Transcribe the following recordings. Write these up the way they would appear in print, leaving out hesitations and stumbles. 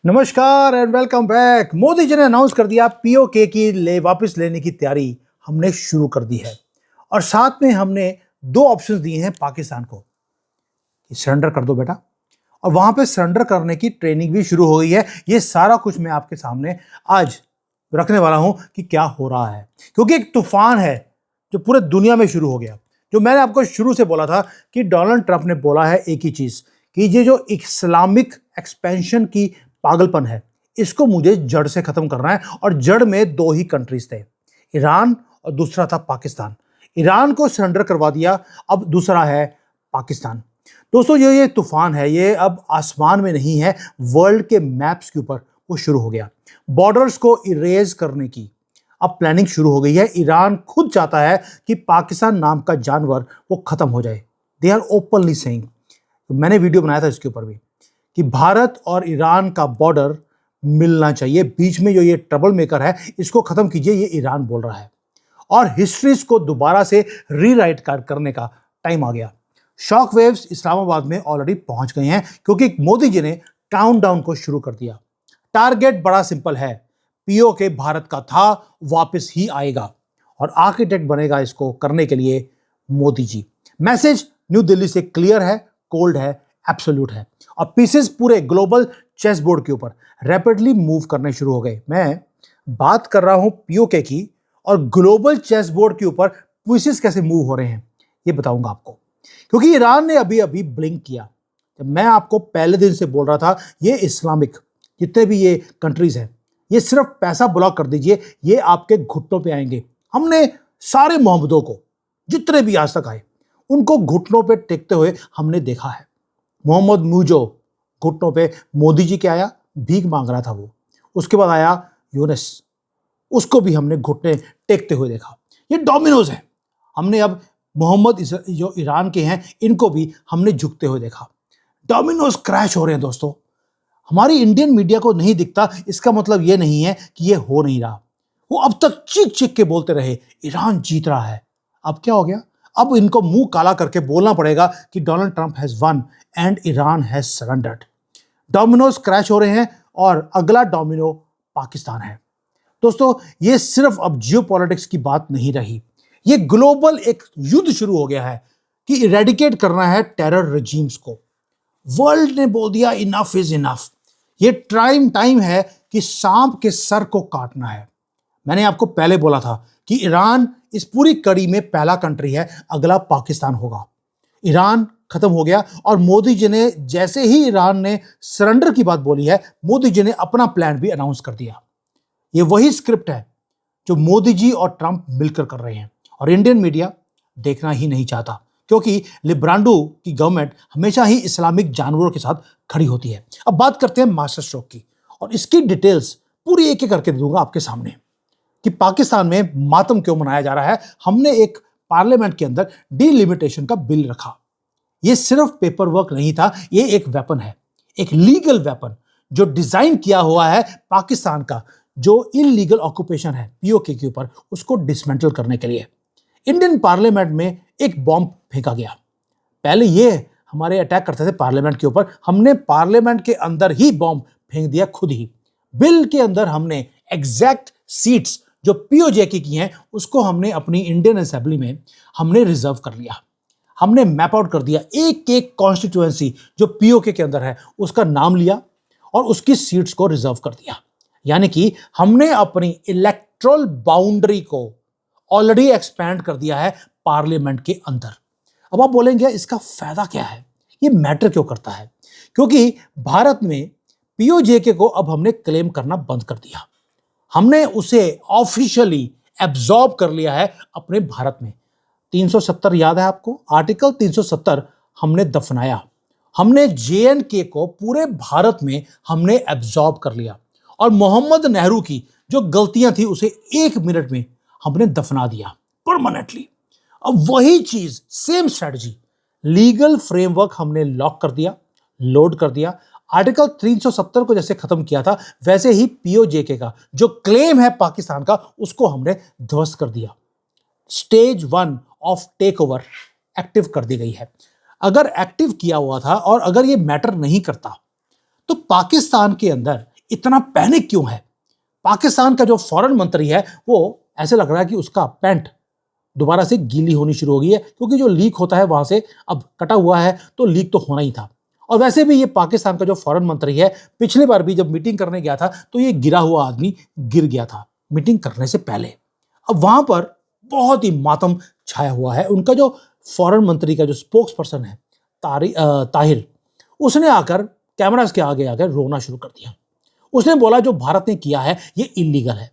नमस्कार and welcome back. Modi ji ने announce कर दिया पीओके की वापस लेने की तैयारी हमने शुरू कर दी है और साथ में हमने दो ऑप्शंस दिए हैं पाकिस्तान को कि सरेंडर कर दो बेटा, और वहां पे सरेंडर करने की ट्रेनिंग भी शुरू हो गई है। ये सारा कुछ मैं आपके सामने आज रखने वाला हूं कि क्या हो रहा है, क्योंकि एक तूफान है जो पूरे दुनिया में शुरू हो गया। जो मैंने आपको शुरू से बोला था कि डोनाल्ड ट्रंप ने बोला है एक ही चीज कि ये जो इस्लामिक एक्सपेंशन की पागलपन है, इसको मुझे जड़ से खत्म करना है। और जड़ में दो ही कंट्रीज थे, ईरान और दूसरा था पाकिस्तान। ईरान को सरेंडर करवा दिया, अब दूसरा है पाकिस्तान। दोस्तों ये तूफान है, ये अब आसमान में नहीं है, वर्ल्ड के मैप्स के ऊपर वो शुरू हो गया। बॉर्डर्स को इरेज करने की अब प्लानिंग शुरू हो गई है। ईरान खुद चाहता है कि पाकिस्तान नाम का जानवर वो खत्म हो जाए। दे आर ओपनली सेइंग, मैंने वीडियो बनाया था इसके ऊपर भी, कि भारत और ईरान का बॉर्डर मिलना चाहिए। बीच में जो ये ट्रबल मेकर है इसको खत्म कीजिए, ये ईरान बोल रहा है। और हिस्ट्रीज को दोबारा से रीराइट करने का टाइम आ गया। शॉक वेव्स इस्लामाबाद में ऑलरेडी पहुंच गए हैं, क्योंकि मोदी जी ने काउंटडाउन को शुरू कर दिया। टारगेट बड़ा सिंपल है, पीओके भारत का था, वापस ही आएगा और आर्किटेक्ट बनेगा इसको करने के लिए मोदी जी। मैसेज न्यू दिल्ली से क्लियर है, कोल्ड है, एब्सोल्यूट है, और पीसेस पूरे ग्लोबल चेस बोर्ड के ऊपर रैपिडली मूव करने शुरू हो गए। मैं बात कर रहा हूं पीओके की, और ग्लोबल चेस बोर्ड के ऊपर पीसेस कैसे मूव हो रहे हैं ये बताऊंगा आपको, क्योंकि ईरान ने अभी अभी ब्लिंक किया। जब मैं आपको पहले दिन से बोल रहा था ये इस्लामिक जितने भी ये कंट्रीज हैं, ये सिर्फ पैसा ब्लॉक कर दीजिए, ये आपके घुटनों पे आएंगे। हमने सारे मोहम्मदों को, जितने भी आज तक आए, उनको घुटनों पे टेकते हुए हमने देखा है। मोहम्मद मुजो घुटनों पे मोदी जी के आया, भीख मांग रहा था वो। उसके बाद आया यूनुस, उसको भी हमने घुटने टेकते हुए देखा। ये डोमिनोज है। हमने अब मोहम्मद जो ईरान के हैं, इनको भी हमने झुकते हुए देखा। डोमिनोज क्रैश हो रहे हैं दोस्तों। हमारी इंडियन मीडिया को नहीं दिखता, इसका मतलब ये नहीं है कि ये हो नहीं रहा। वो अब तक चीख चीख के बोलते रहे ईरान जीत रहा है। अब क्या हो गया? अब इनको मुंह काला करके बोलना पड़ेगा कि Donald Trump has one and Iran has surrendered. Domino's crash हो रहे हैं और अगला डोमिनो पाकिस्तान है। दोस्तों ये सिर्फ अब जियोपॉलिटिक्स की बात नहीं रही, ये ग्लोबल एक युद्ध शुरू हो गया है कि इरेडिकेट करना है टेरर रजीम्स को। वर्ल्ड ने बोल दिया इनफ इज इनफ। ये टाइम है कि सांप के सर को काटना है। मैंने आपको पहले बोला था कि ईरान इस पूरी कड़ी में पहला कंट्री है, अगला पाकिस्तान होगा। ईरान खत्म हो गया, और मोदी जी ने जैसे ही ईरान ने सरेंडर की बात बोली है, मोदी जी ने अपना प्लान भी अनाउंस कर दिया। ये वही स्क्रिप्ट है जो मोदी जी और ट्रंप मिलकर कर रहे हैं, और इंडियन मीडिया देखना ही नहीं चाहता, क्योंकि लिब्रांडो की गवर्नमेंट हमेशा ही इस्लामिक जानवरों के साथ खड़ी होती है। अब बात करते हैं मास्टर स्ट्रोक की, और इसकी डिटेल्स पूरी एक एक करके दूंगा आपके सामने कि पाकिस्तान में मातम क्यों मनाया जा रहा है। हमने एक पार्लियामेंट के अंदर डिलिमिटेशन का बिल रखा। ये सिर्फ पेपर वर्क नहीं था, ये एक वेपन है, एक लीगल वेपन जो डिजाइन किया हुआ है पाकिस्तान का जो इलीगल ऑक्यूपेशन है पीओके के ऊपर, उसको डिसमेंटल करने के लिए। इंडियन पार्लियामेंट में एक बॉम्ब फेंका गया। पहले ये हमारे अटैक करते थे पार्लियामेंट के ऊपर, हमने पार्लियामेंट के अंदर ही बॉम्ब फेंक दिया खुद ही। बिल के अंदर हमने एग्जैक्ट सीट्स जो पीओजे की हैं उसको हमने अपनी इंडियन असेंबली में हमने रिजर्व कर लिया। हमने मैप आउट कर दिया एक एक कॉन्स्टिट्यूएंसी जो पीओके के अंदर है, उसका नाम लिया और उसकी सीट्स को रिजर्व कर दिया। यानी कि हमने अपनी इलेक्ट्रल बाउंड्री को ऑलरेडी एक्सपैंड कर दिया है पार्लियामेंट के अंदर। अब आप बोलेंगे इसका फायदा क्या है, ये मैटर क्यों करता है? क्योंकि भारत में पीओजेके को अब हमने क्लेम करना बंद कर दिया। हमने उसे ऑफिशियली एब्जॉर्ब कर लिया है अपने भारत में। 370 याद है आपको? आर्टिकल 370 हमने दफनाया। हमने जेएनके को पूरे भारत में हमने एब्जॉर्ब कर लिया, और मोहम्मद नेहरू की जो गलतियां थी उसे 1 मिनट में हमने दफना दिया परमानेंटली। अब वही चीज, सेम स्ट्रेटजी, लीगल फ्रेमवर्क हमने लॉक कर दिया, लोड कर दिया। आर्टिकल 370 को जैसे खत्म किया था, वैसे ही पीओजेके का जो क्लेम है पाकिस्तान का, उसको हमने ध्वस्त कर दिया। Stage 1 of take over active कर दी गई है। अगर एक्टिव किया हुआ था और अगर ये मैटर नहीं करता, तो पाकिस्तान के अंदर इतना पैनिक क्यों है? पाकिस्तान का जो फॉरेन मंत्री है वो ऐसे लग रहा है कि उसका पैंट दोबारा से गीली होनी शुरू हो गई है, क्योंकि जो लीक होता है वहां से अब कटा हुआ है, तो लीक तो होना ही था। और वैसे भी ये पाकिस्तान का जो फॉरेन मंत्री है, पिछली बार भी जब मीटिंग करने गया था तो ये गिरा हुआ आदमी गिर गया था मीटिंग करने से पहले। अब वहां पर बहुत ही मातम छाया हुआ है। उनका जो फॉरेन मंत्री का जो स्पोक्स पर्सन है ताहिर, उसने आकर कैमरास के आगे आकर रोना शुरू कर दिया। उसने बोला जो भारत ने किया है ये इलीगल है,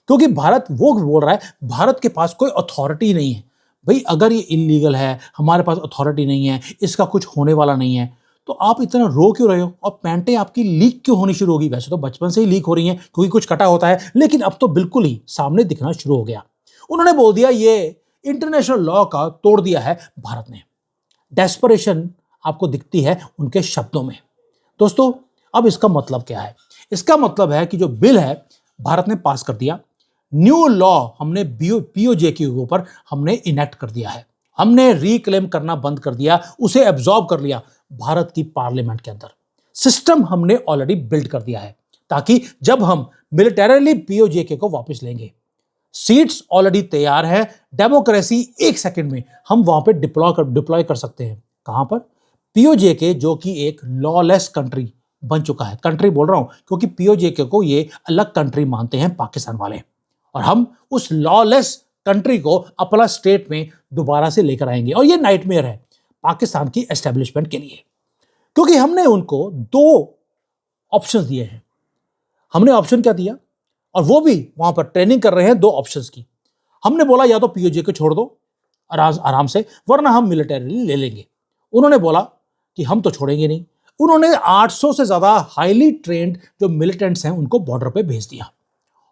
क्योंकि भारत वो बोल रहा है भारत के पास कोई अथॉरिटी नहीं है। भाई अगर ये इलीगल है, हमारे पास अथॉरिटी नहीं है, इसका कुछ होने वाला नहीं है, तो आप इतना रो क्यों रहे हो? और पैंटें आपकी लीक क्यों होनी शुरू होगी? वैसे तो बचपन से ही लीक हो रही हैं, क्योंकि कुछ कटा होता है, लेकिन अब तो बिल्कुल ही सामने दिखना शुरू हो गया। उन्होंने बोल दिया ये इंटरनेशनल लॉ का तोड़ दिया है भारत ने। डेस्परेशन आपको दिखती है उनके शब्दों में। दोस्तों, अब इसका मतलब क्या है? इसका मतलब है कि जो बिल है भारत ने पास कर दिया, न्यू लॉ हमने पीओजे के ऊपर हमने इनेक्ट कर दिया है, हमने रिक्लेम करना बंद कर दिया, उसे एब्जॉर्ब कर लिया भारत की पार्लियामेंट के अंदर। सिस्टम हमने ऑलरेडी बिल्ड कर दिया है, ताकि जब हम मिलिटरीली पीओजेके को वापस लेंगे, सीट्स ऑलरेडी तैयार है, डेमोक्रेसी 1 सेकंड में हम वहां पे डिप्लॉय कर सकते हैं। कहां पर? पीओजेके, जो कि एक लॉलेस कंट्री बन चुका है। कंट्री बोल रहा हूं क्योंकि पीओजेके को ये अलग कंट्री मानते हैं पाकिस्तान वाले, और हम उस लॉलेस कंट्री को अपना स्टेट में दोबारा से लेकर आएंगे। और ये नाइटमेयर है पाकिस्तान की एस्टेब्लिशमेंट के लिए, क्योंकि हमने उनको 2 ऑप्शंस दिए हैं। हमने ऑप्शन क्या दिया, और वो भी वहां पर ट्रेनिंग कर रहे हैं 2 ऑप्शंस की। हमने बोला या तो पीओजे को छोड़ दो आराम से, वरना हम मिलिटरी ले लेंगे। उन्होंने बोला कि हम तो छोड़ेंगे नहीं। उन्होंने 800 से ज्यादा हाईली ट्रेंड जो मिलिटेंट्स हैं उनको बॉर्डर पे भेज दिया।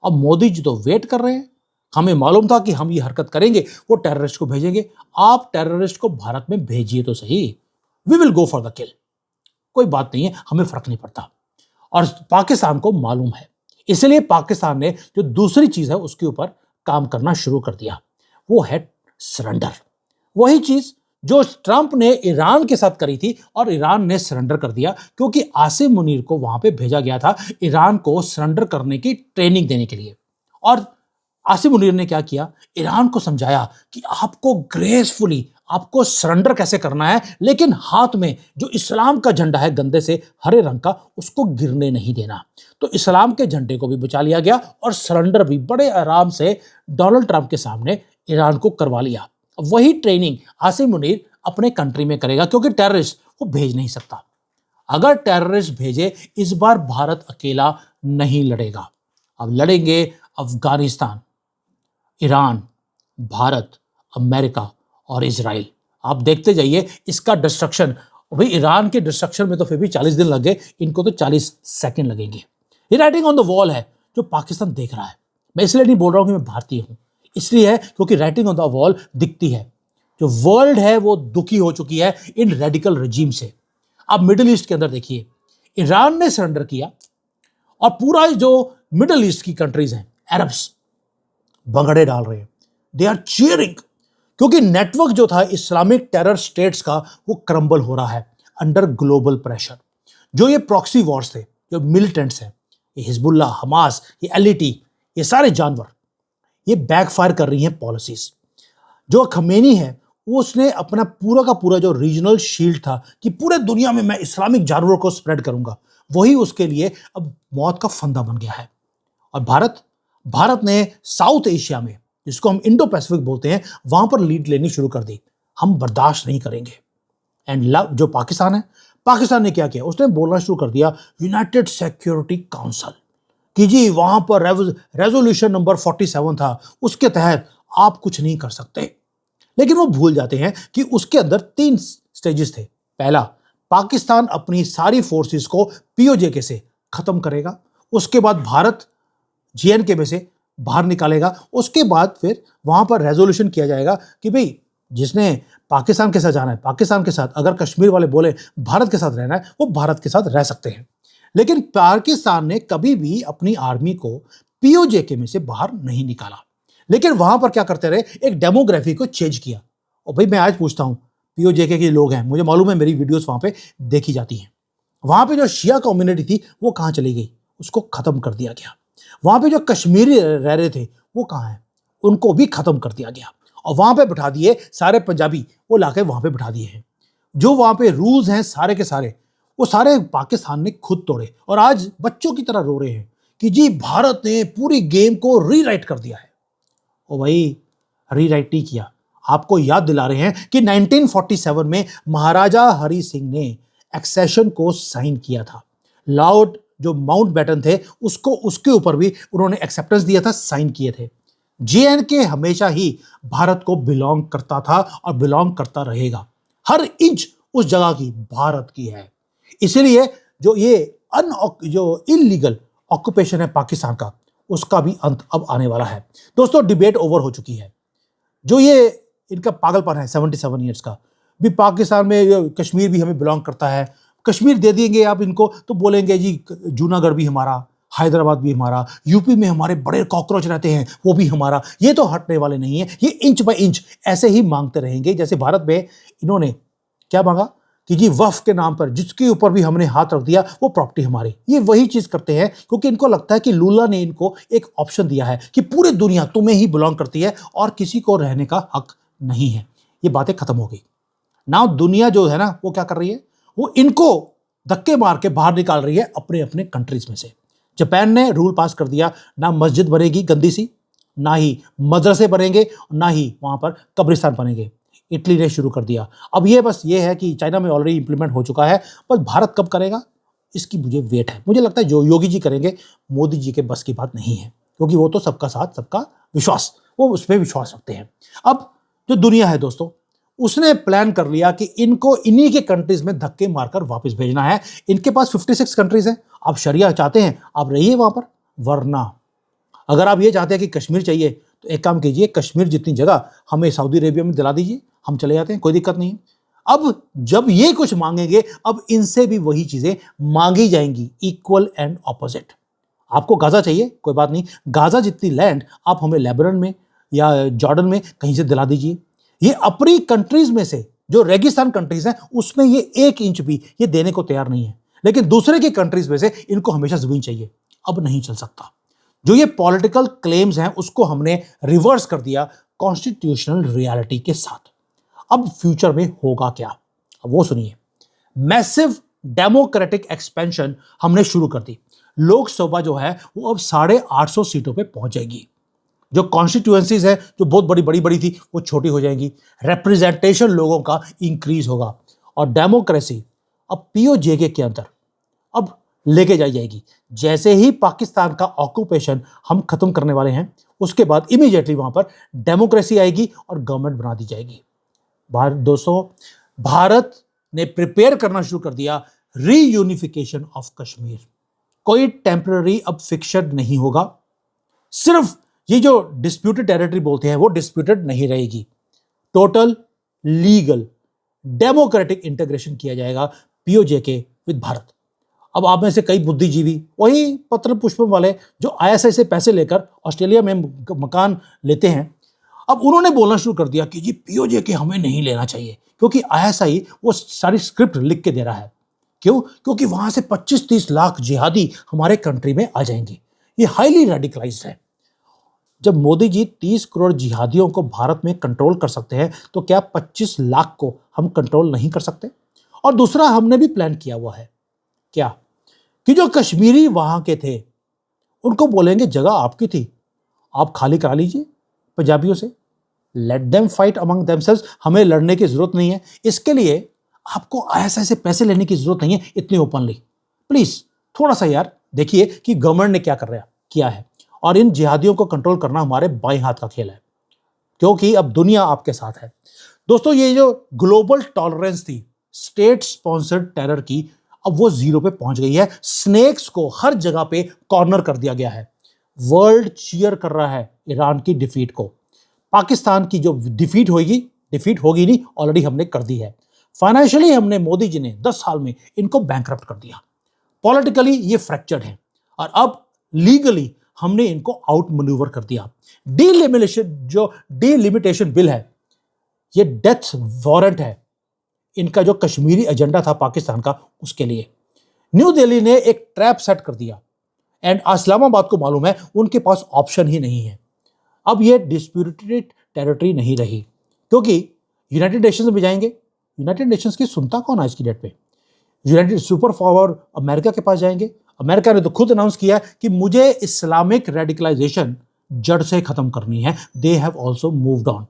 अब मोदी जी तो वेट कर रहे हैं। हमें मालूम था कि हम ये हरकत करेंगे, वो टेररिस्ट को भेजेंगे। आप टेररिस्ट को भारत में भेजिए तो सही, we will go for the kill, कोई बात नहीं है, हमें फर्क नहीं पड़ता। और पाकिस्तान को मालूम है, इसलिए पाकिस्तान ने जो दूसरी चीज है उसके ऊपर काम करना शुरू कर दिया, वो है सरेंडर। वही चीज जो ट्रंप ने ईरान के साथ करी थी, और ईरान ने सरेंडर कर दिया, क्योंकि आसिम मुनीर को वहां पे भेजा गया था ईरान को सरेंडर करने की ट्रेनिंग देने के लिए। और आसिम मुनीर ने क्या किया, ईरान को समझाया कि आपको ग्रेसफुली आपको सरेंडर कैसे करना है, लेकिन हाथ में जो इस्लाम का झंडा है गंदे से हरे रंग का, उसको गिरने नहीं देना। तो इस्लाम के झंडे को भी बचा लिया गया, और सरेंडर भी बड़े आराम से डोनाल्ड ट्रंप के सामने ईरान को करवा लिया। वही ट्रेनिंग आसिम मुनीर अपने कंट्री में करेगा, क्योंकि टेररिस्ट वो भेज नहीं सकता। अगर टेररिस्ट भेजे, इस बार भारत अकेला नहीं लड़ेगा। अब लड़ेंगे अफगानिस्तान, ईरान, भारत, अमेरिका और इजराइल। आप देखते जाइए इसका डिस्ट्रक्शन। भाई ईरान के डिस्ट्रक्शन में तो फिर भी 40 दिन लगे, इनको तो 40 सेकंड लगेंगे। ये राइटिंग ऑन द वॉल है जो पाकिस्तान देख रहा है। मैं इसलिए नहीं बोल रहा हूं कि मैं भारतीय हूं, इसलिए है क्योंकि राइटिंग ऑन द वॉल दिखती है। जो वर्ल्ड है वो दुखी हो चुकी है इन रेडिकल रजीम से। आप मिडिल ईस्ट के अंदर देखिए, ईरान ने सरेंडर किया, और पूरा जो मिडिल ईस्ट की कंट्रीज हैं, अरब्स भंगड़े डाल रहे हैं, दे आर चीयरिंग, क्योंकि नेटवर्क जो था इस्लामिक टेरर स्टेट्स का वो क्रम्बल हो रहा है अंडर ग्लोबल प्रेशर। जो ये प्रॉक्सी वॉर्स थे, जो मिलिटेंट्स हैं, ये हिजबुल्ला, हमास, ये एलईटी, ये सारे जानवर, ये बैकफायर कर रही हैं पॉलिसीज। जो खमेनी है उसने अपना पूरा का पूरा जो रीजनल शील्ड था कि पूरे दुनिया में मैं इस्लामिक जानवरों को स्प्रेड करूंगा, वही उसके लिए अब मौत का फंदा बन गया है। और भारत ने साउथ एशिया में, जिसको हम इंडो पैसिफिक बोलते हैं, वहां पर लीड लेनी शुरू कर दी। हम बर्दाश्त नहीं करेंगे। एंड जो पाकिस्तान है, पाकिस्तान ने क्या किया, उसने बोलना शुरू कर दिया यूनाइटेड सिक्योरिटी काउंसिल कि जी वहां पर रेजोल्यूशन नंबर 47 था, उसके तहत आप कुछ नहीं कर सकते। लेकिन वो भूल जाते हैं कि उसके अंदर 3 स्टेजेस थे। पहला, पाकिस्तान अपनी सारी फोर्सेस को पीओजेके से खत्म करेगा, उसके बाद भारत जेएनके में से बाहर निकालेगा, उसके बाद फिर वहां पर रेजोल्यूशन किया जाएगा कि भाई जिसने पाकिस्तान के साथ जाना है पाकिस्तान के साथ, अगर कश्मीर वाले बोले भारत के साथ रहना है वो भारत के साथ रह सकते हैं। लेकिन पाकिस्तान ने कभी भी अपनी आर्मी को पीओजेके में से बाहर नहीं निकाला, लेकिन वहां पर क्या करते रहे, एक डेमोग्राफी को चेंज किया। और भाई मैं आज पूछता हूं, पीओजेके के लोग हैं, मुझे मालूम है मेरी वीडियोस वहां पे देखी जाती हैं, वहां पे जो शिया कम्युनिटी थी वो कहां चली गई? उसको खत्म कर दिया गया। वहां पे जो कश्मीरी रह रहे थे वो कहाँ हैं, उनको भी खत्म कर दिया गया और वहां पे बिठा दिए सारे पंजाबी, वो लाके वहां पे बिठा दिए हैं। जो वहां पे रूल्स हैं सारे के सारे, वो सारे पाकिस्तान ने खुद तोड़े और आज बच्चों की तरह रो रहे हैं कि जी भारत ने पूरी गेम को रीराइट कर दिया है। ओ भाई, रीराइट नहीं किया। आपको याद दिला रहे हैं कि 1947 में महाराजा हरि सिंह ने एक्सेशन को साइन किया था। लॉर्ड जो माउंटबेटन थे उसको उसके ऊपर भी उन्होंने एक्सेप्टेंस दिया था, साइन किए थे। JNK हमेशा ही भारत को बिलोंग करता था और बिलोंग करता रहेगा। हर इंच उस जगह की भारत की है। इसीलिए जो ये जो इलीगल ऑक्यूपेशन है पाकिस्तान का, उसका भी अंत अब आने वाला है। दोस्तों, डिबेट ओवर हो चुकी है। जो ये इनका पागलपन है 77 ईयर्स का, भी पाकिस्तान में कश्मीर भी हमें बिलोंग करता है, कश्मीर दे देंगे आप इनको तो बोलेंगे जी जूनागढ़ भी हमारा, हैदराबाद भी हमारा, यूपी में हमारे बड़े कॉकरोच रहते हैं वो भी हमारा। ये तो हटने वाले नहीं है, ये इंच बाय इंच ऐसे ही मांगते रहेंगे। जैसे भारत में इन्होंने क्या मांगा कि जी वक्फ के नाम पर जिसके ऊपर भी हमने हाथ रख दिया वो प्रॉपर्टी हमारी। ये वही चीज करते हैं क्योंकि इनको लगता है कि लूला ने इनको एक ऑप्शन दिया है कि पूरी दुनिया तुम्हें ही बिलोंग करती है और किसी को रहने का हक नहीं है। ये बातें खत्म हो गई ना। दुनिया जो है ना वो क्या कर रही है, वो इनको धक्के मार के बाहर निकाल रही है अपने अपने कंट्रीज में से। जापान ने रूल पास कर दिया, ना मस्जिद बनेगी गंदी सी, ना ही मदरसे बनेंगे, ना ही वहां पर कब्रिस्तान बनेंगे। इटली ने शुरू कर दिया। अब ये बस ये है कि चाइना में ऑलरेडी इंप्लीमेंट हो चुका है, बस भारत कब करेगा इसकी मुझे वेट है। मुझे लगता है जो योगी जी करेंगे, मोदी जी के बस की बात नहीं है, क्योंकि वो तो सबका साथ सबका विश्वास, वो उस पर विश्वास रखते हैं। अब जो दुनिया है दोस्तों, उसने प्लान कर लिया कि इनको इन्हीं के कंट्रीज में धक्के मारकर वापस भेजना है। इनके पास 56 कंट्रीज हैं। आप शरिया चाहते हैं आप रहिए वहां पर, वरना अगर आप ये चाहते हैं कि कश्मीर चाहिए तो एक काम कीजिए, कश्मीर जितनी जगह हमें सऊदी अरेबिया में दिला दीजिए, हम चले जाते हैं, कोई दिक्कत नहीं। अब जब ये कुछ मांगेंगे, अब इनसे भी वही चीजें मांगी जाएंगी, इक्वल एंड ऑपोजिट। आपको गाजा चाहिए, कोई बात नहीं, गाजा जितनी लैंड आप हमें लेबनान में या जॉर्डन में कहीं से दिला दीजिए। ये अपनी कंट्रीज में से जो रेगिस्तान कंट्रीज हैं उसमें ये 1 इंच भी ये देने को तैयार नहीं है, लेकिन दूसरे की कंट्रीज में से इनको हमेशा जमीन चाहिए। अब नहीं चल सकता। जो ये पॉलिटिकल क्लेम्स हैं उसको हमने रिवर्स कर दिया कॉन्स्टिट्यूशनल रियलिटी के साथ। अब फ्यूचर में होगा क्या, अब वो सुनिए। मैसिव डेमोक्रेटिक एक्सपेंशन हमने शुरू कर दी। लोकसभा जो है वो अब 850 सीटों पे पहुंच जाएगी। जो कॉन्स्टिट्यूएंसीज है जो बहुत बड़ी बड़ी बड़ी थी वो छोटी हो जाएंगी। रिप्रेजेंटेशन लोगों का इंक्रीज होगा और डेमोक्रेसी अब POJK के अंदर अब लेके जाई जाएगी। जैसे ही पाकिस्तान का ऑक्यूपेशन हम खत्म करने वाले हैं, उसके बाद इमीडिएटली वहां पर डेमोक्रेसी आएगी और गवर्नमेंट बना दी जाएगी। दोस्तों, भारत ने प्रिपेयर करना शुरू कर दिया रीयूनिफिकेशन ऑफ कश्मीर। कोई टेम्पररी अब फिक्शन नहीं होगा। सिर्फ ये जो डिस्प्यूटेड टेरिटरी बोलते हैं वो डिस्प्यूटेड नहीं रहेगी। टोटल लीगल डेमोक्रेटिक इंटीग्रेशन किया जाएगा POJK विद भारत। अब आप में से कई बुद्धिजीवी, वही पत्र पुष्पम वाले जो ISI से पैसे लेकर ऑस्ट्रेलिया में मकान लेते हैं, अब उन्होंने बोलना शुरू कर दिया कि जी POJK हमें नहीं लेना चाहिए, क्योंकि ISI वो सारी स्क्रिप्ट लिख के दे रहा है। क्यों? क्योंकि वहां से 25-30 लाख जिहादी हमारे कंट्री में आ जाएंगे। ये हाईली रेडिकलाइज्ड है। जब मोदी जी 30 करोड़ जिहादियों को भारत में कंट्रोल कर सकते हैं, तो क्या 25 लाख को हम कंट्रोल नहीं कर सकते? और दूसरा हमने भी प्लान किया हुआ है क्या, कि जो कश्मीरी वहां के थे उनको बोलेंगे जगह आपकी थी, आप खाली करा लीजिए पंजाबियों से, let them fight among themselves, हमें लड़ने की जरूरत नहीं है। इसके लिए आपको ISI से पैसे लेने की जरूरत नहीं है इतनी ओपनली। प्लीज थोड़ा सा यार देखिए कि गवर्नमेंट ने क्या किया है, और इन जिहादियों को कंट्रोल करना हमारे बाएं हाथ का खेल है, क्योंकि अब दुनिया आपके साथ है। दोस्तों, ये जो ग्लोबल टॉलरेंस थी स्टेट स्पॉन्सर्ड टेरर की, अब वो 0 पे पहुंच गई है। स्नेक्स को हर जगह पे कॉर्नर कर दिया गया है। वर्ल्ड चीयर कर रहा है ईरान की डिफीट को। पाकिस्तान की जो डिफीट होगी नहीं, ऑलरेडी हमने कर दी है। फाइनेंशियली हमने, मोदी जी ने 10 साल में इनको बैंकरप्ट कर दिया। पॉलिटिकली ये फ्रैक्चर्ड है और अब लीगली हमने इनको आउट मैन्यूवर कर दिया। डीलिमिटेशन बिल है, ये डेथ वारंट है इनका जो कश्मीरी एजेंडा था पाकिस्तान का, उसके लिए। न्यू दिल्ली ने एक ट्रैप सेट कर दिया। एंड इस्लामाबाद को मालूम है उनके पास ऑप्शन ही नहीं है। अब ये डिस्प्यूटेड टेरिटरी नहीं रही, क्योंकि यूनाइटेड नेशंस में जाएंगे, यूनाइटेड नेशंस की सुनता कौन आज की डेट पे? यूनाइटेड सुपर पावर अमेरिका के पास जाएंगे। अमेरिका ने तो खुद अनाउंस किया कि मुझे इस्लामिक रेडिकलाइजेशन जड़ से खत्म करनी है। They have also moved on.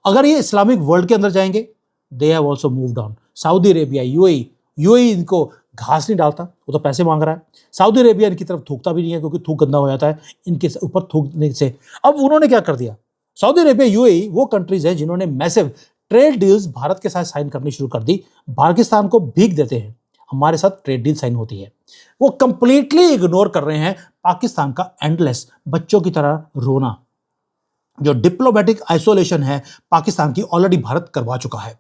अगर ये इस्लामिक वर्ल्ड के अंदर जाएंगे, they have also moved on. Saudi Arabia, UAE इनको घास नहीं डालता, वो तो पैसे मांग रहा है। सऊदी अरेबिया इनकी तरफ थूकता भी नहीं है, क्योंकि थूक गंदा हो जाता है इनके ऊपर थूकने से। अब उन्होंने क्या कर दिया, सऊदी अरेबिया, यूएई वो कंट्रीज हैं जिन्होंने मैसिव ट्रेड डील्स भारत के साथ साइन करनी शुरू कर दी। पाकिस्तान को भीख देते हैं, हमारे साथ ट्रेड डील साइन होती है। वो कंप्लीटली इग्नोर कर रहे हैं पाकिस्तान का एंडलेस बच्चों की तरह रोना। जो डिप्लोमेटिक आइसोलेशन है पाकिस्तान की, ऑलरेडी भारत करवा चुका है।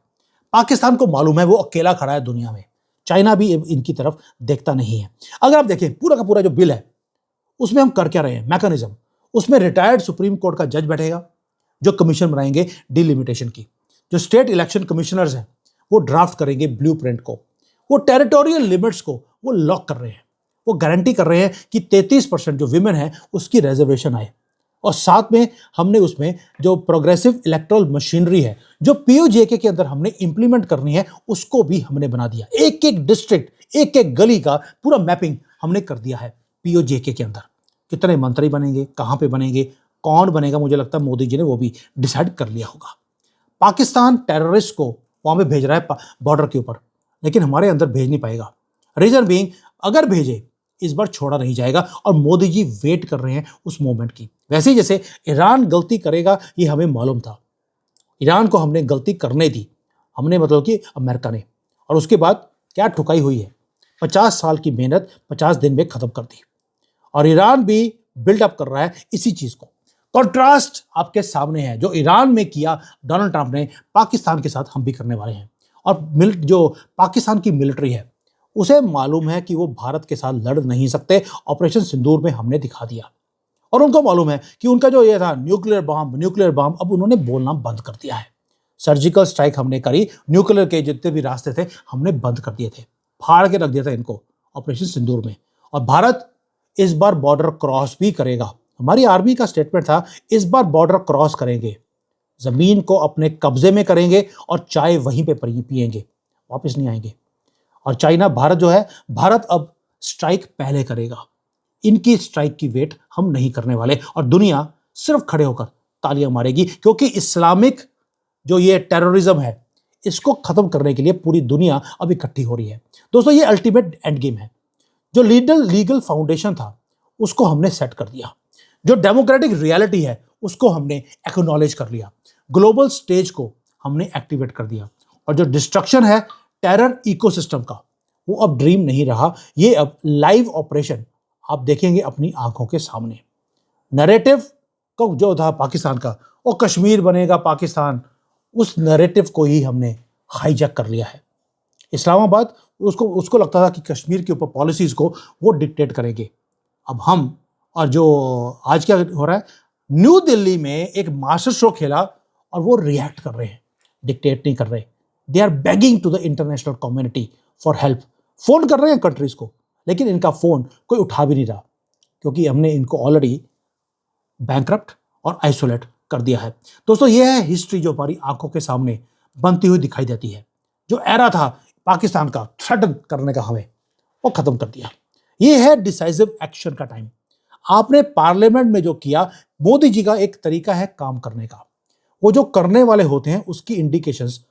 पाकिस्तान को मालूम है वो अकेला खड़ा है दुनिया में, चाइना भी इनकी तरफ देखता नहीं है। अगर आप देखें पूरा का पूरा जो बिल है, उसमें हम कर क्या रहे हैं, मैकेनिज्म, उसमें रिटायर्ड सुप्रीम कोर्ट का जज बैठेगा जो कमीशन बनाएंगे डिलिमिटेशन की। जो स्टेट इलेक्शन कमिश्नर्स हैं वो ड्राफ्ट करेंगे ब्लूप्रिंट को। वो टेरिटोरियल लिमिट्स को वो लॉक कर रहे हैं, वो गारंटी कर रहे हैं कि 33% जो विमेन है उसकी रिजर्वेशन आए। और साथ में हमने उसमें जो प्रोग्रेसिव इलेक्टोरल मशीनरी है जो पीओजेके के अंदर हमने इंप्लीमेंट करनी है, उसको भी हमने बना दिया। एक एक डिस्ट्रिक्ट, एक एक गली का पूरा मैपिंग हमने कर दिया है पीओजेके के अंदर। कितने मंत्री बनेंगे, कहां पे बनेंगे, कौन बनेगा, मुझे लगता है मोदी जी ने वो भी डिसाइड कर लिया होगा। पाकिस्तान टेररिस्ट को वहां पे भेज रहा है बॉर्डर के ऊपर, लेकिन हमारे अंदर भेज नहीं पाएगा। रीजन बीइंग, अगर भेजे इस बार छोड़ा नहीं जाएगा, और मोदी जी वेट कर रहे हैं उस मोमेंट की। वैसे ही जैसे ईरान गलती करेगा ये हमें मालूम था, ईरान को हमने गलती करने दी, हमने मतलब कि अमेरिका ने, और उसके बाद क्या ठुकाई हुई है। 50 साल की मेहनत 50 दिन में खत्म कर दी, और ईरान भी बिल्डअप कर रहा है इसी चीज को। कंट्रास्ट आपके सामने है, जो ईरान में किया डोनाल्ड ट्रंप ने, पाकिस्तान के साथ हम भी करने वाले हैं। और जो पाकिस्तान की मिलिट्री है उसे मालूम है कि वो भारत के साथ लड़ नहीं सकते। ऑपरेशन सिंदूर में हमने दिखा दिया, और उनको मालूम है कि उनका जो ये था न्यूक्लियर बम, अब उन्होंने बोलना बंद कर दिया है। सर्जिकल स्ट्राइक हमने करी, न्यूक्लियर के जितने भी रास्ते थे हमने बंद कर दिए थे, फाड़ के रख दिया था इनको ऑपरेशन सिंदूर में। और भारत इस बार बॉर्डर क्रॉस भी करेगा। हमारी आर्मी का स्टेटमेंट था इस बार बॉर्डर क्रॉस करेंगे, जमीन को अपने कब्जे में करेंगे और चाय वहीं पे पिएंगे, वापस नहीं आएंगे। और चाइना, भारत जो है, भारत अब स्ट्राइक पहले करेगा। इनकी स्ट्राइक की वेट हम नहीं करने वाले, और दुनिया सिर्फ खड़े होकर तालियां मारेगी, क्योंकि इस्लामिक जो ये टेररिज्म है इसको खत्म करने के लिए पूरी दुनिया अब इकट्ठी हो रही है। दोस्तों, ये अल्टीमेट एंड गेम है। जो लीगल फाउंडेशन था उसको हमने सेट कर दिया, जो डेमोक्रेटिक रियलिटी है उसको हमने एक्नॉलेज कर लिया, ग्लोबल स्टेज को हमने एक्टिवेट कर दिया, और जो डिस्ट्रक्शन है टेरर इकोसिस्टम का, वो अब ड्रीम नहीं रहा, ये अब लाइव ऑपरेशन आप देखेंगे अपनी आंखों के सामने। नैरेटिव को जो था पाकिस्तान का, वो कश्मीर बनेगा पाकिस्तान, उस नैरेटिव को ही हमने हाईजैक कर लिया है। इस्लामाबाद उसको लगता था कि कश्मीर के ऊपर पॉलिसीज को वो डिक्टेट करेंगे। अब हम, और जो आज क्या हो रहा है, न्यू दिल्ली में एक मास्टर शो खेला और वो रिएक्ट कर रहे हैं, डिक्टेट नहीं कर रहे। They are begging to the international community for help. Phone कर रहे हैं कंट्रीज को, लेकिन इनका फोन कोई उठा भी नहीं रहा, क्योंकि हमने इनको ऑलरेडी बैंकरप्ट और आइसोलेट कर दिया है। दोस्तों, यह है हिस्ट्री जो हमारी आंखों के सामने बनती हुई दिखाई देती है। जो एरा था पाकिस्तान का थ्रेटन करने का, हमें वो खत्म कर दिया। यह है डिसाइसिव एक्शन का टाइम। आपने पार्लियामेंट में जो किया, मोदी जी का एक तरीका है काम करने का। वो जो करने वाले होते हैं उसकी इंडिकेशंस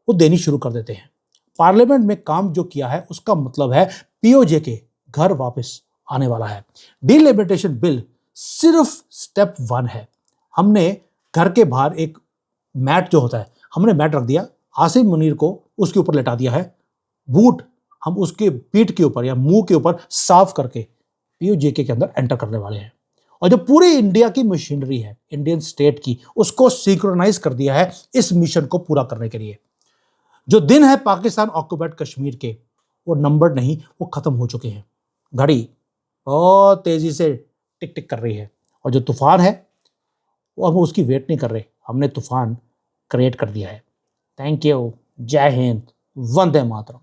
वो देनी शुरू कर देते हैं। पार्लियामेंट में काम जो किया है उसका मतलब है पीओजेके घर वापस आने वाला है। डिलिमिटेशन बिल सिर्फ स्टेप 1 है। हमने घर के बाहर एक मैट जो होता है, हमने मैट रख दिया, आसिम मुनीर को उसके ऊपर लेटा दिया है, बूट हम उसके पीठ के ऊपर या मुंह के ऊपर साफ करके पीओजेके के अंदर एंटर करने वाले हैं। और जो पूरी इंडिया की मशीनरी है, इंडियन स्टेट की, उसको सिंक्रोनाइज कर दिया है इस मिशन को पूरा करने के लिए। जो दिन है पाकिस्तान ऑक्युपाइड कश्मीर के, वो नंबर नहीं, वो खत्म हो चुके हैं। घड़ी बहुत तेजी से टिक टिक कर रही है, और जो तूफान है वो हम उसकी वेट नहीं कर रहे, हमने तूफान क्रिएट कर दिया है। थैंक यू, जय हिंद, वंदे मातरम।